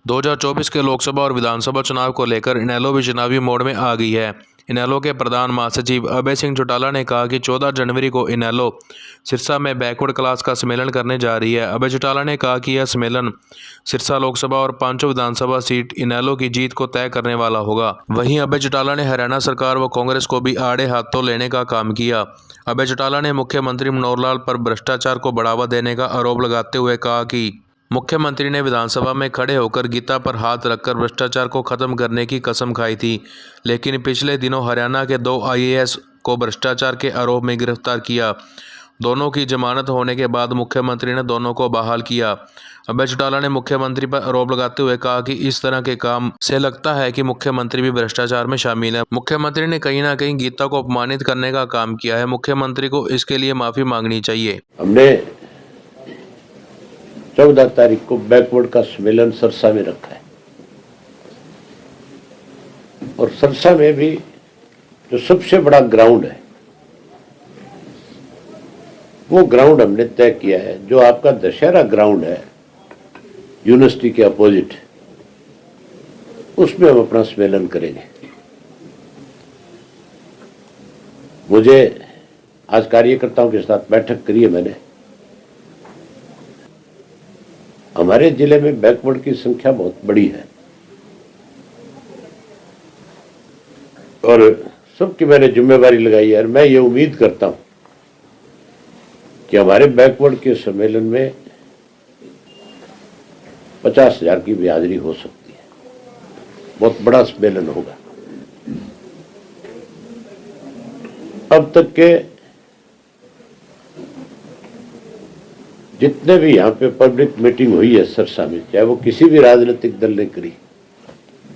2024 के लोकसभा और विधानसभा चुनाव को लेकर इनेलो भी चुनावी मोड में आ गई है। इनेलो के प्रधान महासचिव अभय सिंह चौटाला ने कहा कि 14 जनवरी को इनेलो सिरसा में बैकवर्ड क्लास का सम्मेलन करने जा रही है। अभय चौटाला ने कहा कि यह सम्मेलन सिरसा लोकसभा और 5 विधानसभा सीट इनेलो की जीत को तय करने वाला होगा। वहीं अभय चौटाला ने हरियाणा सरकार व कांग्रेस को भी आड़े हाथों लेने का काम किया। अभय चौटाला ने मुख्यमंत्री मनोहर लाल पर भ्रष्टाचार को बढ़ावा देने का आरोप लगाते हुए कहा कि मुख्यमंत्री ने विधानसभा में खड़े होकर गीता पर हाथ रखकर भ्रष्टाचार को खत्म करने की कसम खाई थी, लेकिन पिछले दिनों हरियाणा के 2 आईएएस को भ्रष्टाचार के आरोप में गिरफ्तार किया। दोनों की जमानत होने के बाद मुख्यमंत्री ने दोनों को बहाल किया। अभय चौटाला ने मुख्यमंत्री पर आरोप लगाते हुए कहा कि इस तरह के काम से लगता है कि मुख्यमंत्री भी भ्रष्टाचार में शामिल है। मुख्यमंत्री ने कहीं ना कहीं गीता को अपमानित करने का काम किया है। मुख्यमंत्री को इसके लिए माफी मांगनी चाहिए। हमने 14 तारीख को बैकवर्ड का सम्मेलन सिरसा में रखा है और सिरसा में भी जो सबसे बड़ा ग्राउंड है वो ग्राउंड हमने तय किया है। जो आपका दशहरा ग्राउंड है यूनिवर्सिटी के अपोजिट, उसमें हम अपना सम्मेलन करेंगे। मुझे आज कार्यकर्ताओं के साथ बैठक करी है मैंने। हमारे जिले में बैकवर्ड की संख्या बहुत बड़ी है और सबकी मैंने जिम्मेवारी लगाई है और मैं ये उम्मीद करता हूं कि हमारे बैकवर्ड के सम्मेलन में 50,000 की भी हाजिरी हो सकती है। बहुत बड़ा सम्मेलन होगा। अब तक के जितने भी यहाँ पे पब्लिक मीटिंग हुई है सिरसा में, चाहे वो किसी भी राजनीतिक दल ने करी,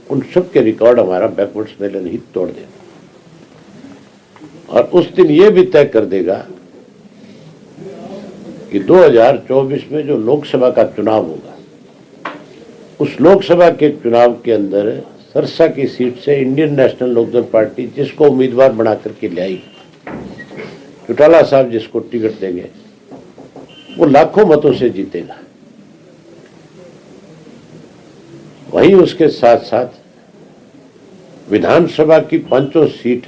उन सब के रिकॉर्ड हमारा बैकवर्ड सम्मेलन ही तोड़ देगा और उस दिन ये भी तय कर देगा कि 2024 में जो लोकसभा का चुनाव होगा, उस लोकसभा के चुनाव के अंदर सिरसा की सीट से इंडियन नेशनल लोकदल पार्टी जिसको उम्मीदवार बना करके ले आई, चौटाला साहब जिसको टिकट देंगे, वो लाखों मतों से जीतेगा। वहीं उसके साथ साथ विधानसभा की 5 सीट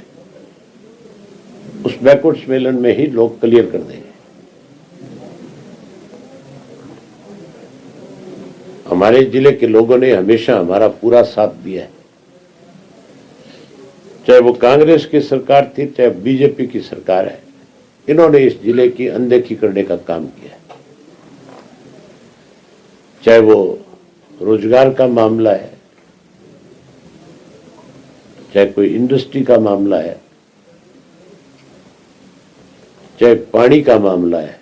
उस बैकवर्ड सम्मेलन में ही लोग क्लियर कर देंगे। हमारे जिले के लोगों ने हमेशा हमारा पूरा साथ दिया है, चाहे वो कांग्रेस की सरकार थी चाहे बीजेपी की सरकार है। इन्होंने इस जिले की अनदेखी करने का काम किया, चाहे वो रोजगार का मामला है, चाहे कोई इंडस्ट्री का मामला है, चाहे पानी का मामला है,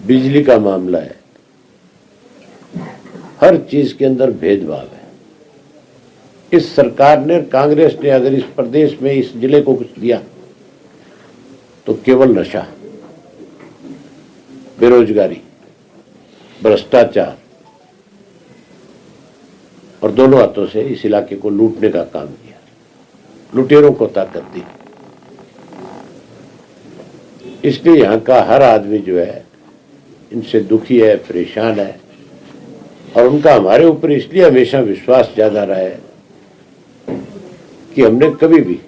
बिजली का मामला है, हर चीज के अंदर भेदभाव है। इस सरकार ने, कांग्रेस ने अगर इस प्रदेश में इस जिले को कुछ दिया तो केवल नशा, बेरोजगारी, भ्रष्टाचार और दोनों हाथों से इस इलाके को लूटने का काम किया, लुटेरों को ताकत दी। इसलिए यहाँ का हर आदमी जो है इनसे दुखी है, परेशान है और उनका हमारे ऊपर इसलिए हमेशा विश्वास ज्यादा रहा है कि हमने कभी भी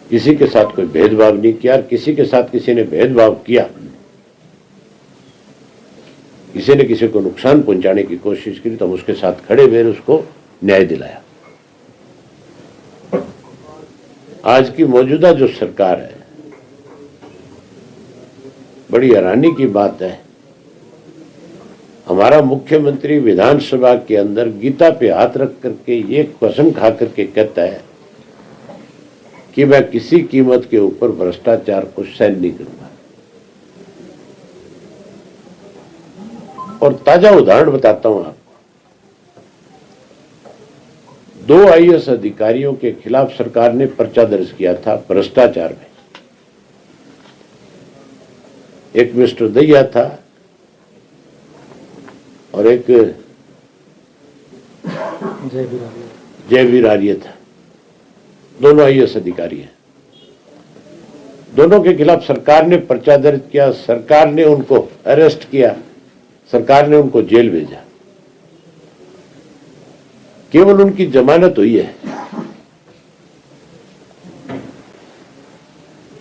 किसी के साथ कोई भेदभाव नहीं किया। किसी के साथ किसी ने भेदभाव किया, किसी ने किसी को नुकसान पहुंचाने की कोशिश की तो हम उसके साथ खड़े हुए उसको न्याय दिलाया। आज की मौजूदा जो सरकार है, बड़ी हैरानी की बात है, हमारा मुख्यमंत्री विधानसभा के अंदर गीता पे हाथ रख करके ये कसम खा करके कहता है कि मैं किसी कीमत के ऊपर भ्रष्टाचार को सहन नहीं करूंगा। और ताजा उदाहरण बताता हूं आपको। 2 आईएएस अधिकारियों के खिलाफ सरकार ने पर्चा दर्ज किया था भ्रष्टाचार में। एक मिस्टर दहिया था और एक जयवीर आर्य था। दोनों आईएएस अधिकारी हैं। दोनों के खिलाफ सरकार ने पर्चा दर्ज किया, सरकार ने उनको अरेस्ट किया, सरकार ने उनको जेल भेजा, केवल उनकी जमानत हुई है।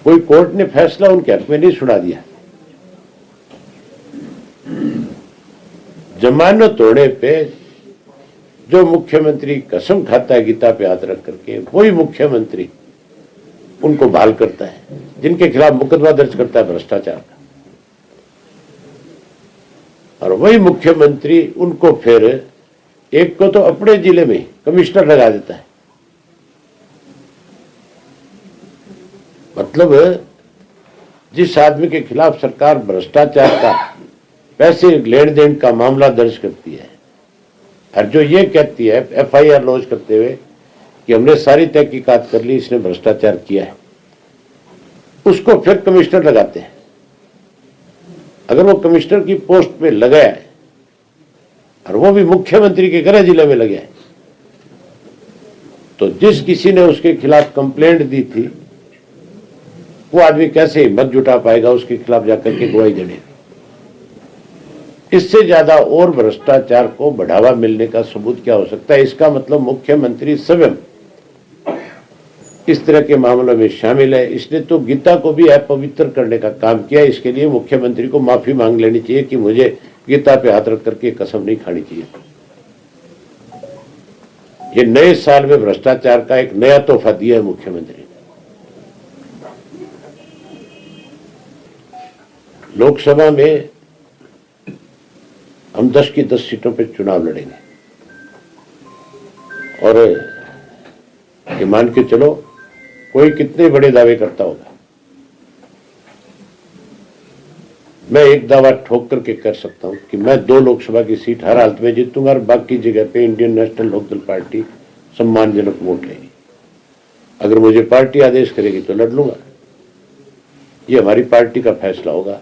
कोई कोर्ट ने फैसला उनके हक में नहीं सुना दिया। जमानत होने पे जो मुख्यमंत्री कसम खाता है गीता पे हाथ रख करके, वही मुख्यमंत्री उनको बहाल करता है, जिनके खिलाफ मुकदमा दर्ज करता है भ्रष्टाचार का। और वही मुख्यमंत्री उनको फिर एक को तो अपने जिले में कमिश्नर लगा देता है। मतलब जिस आदमी के खिलाफ सरकार भ्रष्टाचार का, पैसे लेन देन का मामला दर्ज करती है और जो ये कहती है FIR लॉन्च करते हुए कि हमने सारी तहकीकात कर ली, इसने भ्रष्टाचार किया है, उसको फिर कमिश्नर लगाते हैं। अगर वो कमिश्नर की पोस्ट पे लगा है और वो भी मुख्यमंत्री के गृह जिले में लगे है, तो जिस किसी ने उसके खिलाफ कंप्लेंट दी थी वो आदमी कैसे हिम्मत जुटा पाएगा उसके खिलाफ जाकर के गवाही देने। इससे ज्यादा और भ्रष्टाचार को बढ़ावा मिलने का सबूत क्या हो सकता है? इसका मतलब मुख्यमंत्री स्वयं इस तरह के मामलों में शामिल है। इसने तो गीता को भी अपवित्र करने का काम किया। इसके लिए मुख्यमंत्री को माफी मांग लेनी चाहिए कि मुझे गीता पे हाथ रख करके कसम नहीं खानी चाहिए। ये नए साल में भ्रष्टाचार का एक नया तोहफा दिया है मुख्यमंत्री ने। लोकसभा में हम 10 की 10 सीटों पे चुनाव लड़ेंगे और ये मान के चलो कोई कितने बड़े दावे करता होगा, मैं एक दावा ठोक करके कर सकता हूं कि मैं 2 लोकसभा की सीट हर हालत में जीतूंगा और बाकी जगह पे इंडियन नेशनल लोकदल पार्टी सम्मानजनक वोट लेगी। अगर मुझे पार्टी आदेश करेगी तो लड़ लूंगा। ये हमारी पार्टी का फैसला होगा।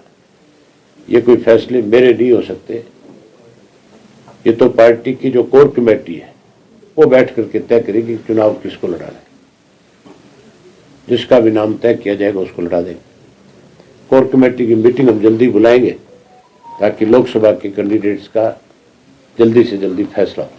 ये कोई फैसले मेरे नहीं हो सकते। ये तो पार्टी की जो कोर कमेटी है वो बैठ करके तय करेगी चुनाव किसको लड़ाना है। जिसका भी नाम तय किया जाएगा उसको लड़ा देंगे। कोर कमेटी की मीटिंग हम जल्दी बुलाएंगे ताकि लोकसभा के कैंडिडेट्स का जल्दी से जल्दी फैसला हो।